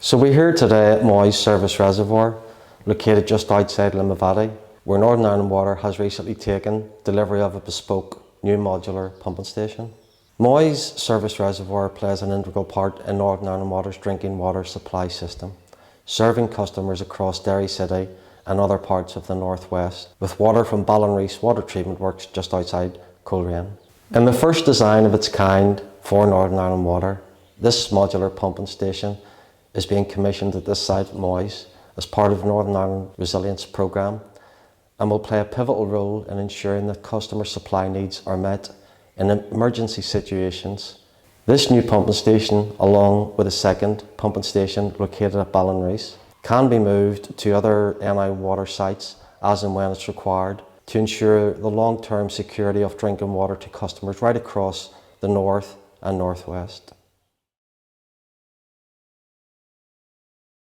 So we're here today at Moy's Service Reservoir, located just outside Limavady, where Northern Ireland Water has recently taken delivery of a bespoke new modular pumping station. Moy's Service Reservoir plays an integral part in Northern Ireland Water's drinking water supply system, serving customers across Derry City and other parts of the northwest, with water from Ballinreese Water Treatment Works just outside Coleraine. In the first design of its kind for Northern Ireland Water, this modular pumping station is being commissioned at this site at Moy's as part of the Northern Ireland Resilience Programme and will play a pivotal role in ensuring that customer supply needs are met in emergency situations. This new pumping station, along with a second pumping station located at Ballinreese, can be moved to other NI water sites as and when it's required to ensure the long-term security of drinking water to customers right across the north and northwest.